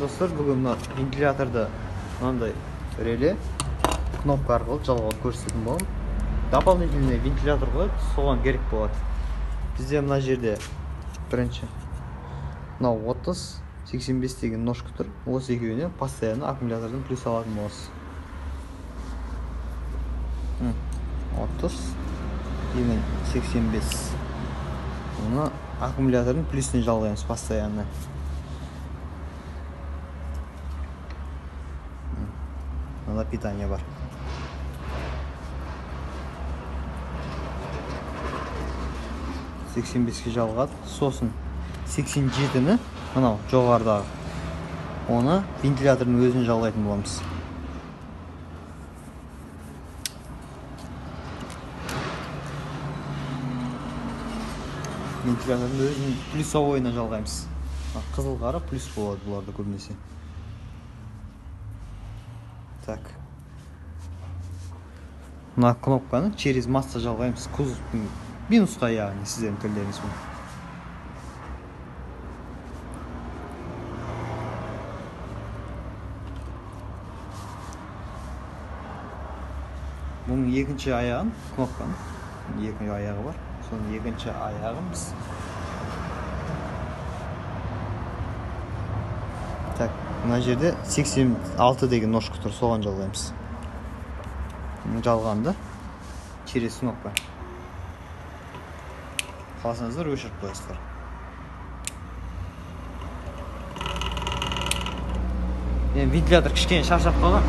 достар, бүгін мына вентиляторды мынандай реле кнопка арқылы жалғауды көрсететін боламын. Дополнительный вентилятор қойып, соған керек болады. Бізде мына жерде бірінші мынау 30-85 деген ножка тұр. Осы екеуіне постоянно аккумулятордан плюс алатын боласыз. 30 деген 85. Оны аккумулятордың плюсіне жалғаймыз постоянно. Мына питание бар. Сексен беске жалғады. Сосын 87-ні мынау жоғарыдағы. Оны вентилятордың өзін жалғайтын боламыз. Вентилятордың өзін плюсовойына жалғаймыз. Қызыл қара плюс болады бұларда көбінесе. Так. Мына кнопканы через масса жалғаймыз. Кузовтың минусқа, яғни сіздердің тілдеріңіз бұл. Бұның екінші аяғын, кнопканың екінші аяғы бар. Соның екінші аяғын біз. Так, мына жерде 86 деген ножка тұр, соған жалғаймыз. Жалғанды через кнопка. Қаласаңыздар өшіріп қоясыздар. Вентилятор кішкене шаршап қалған.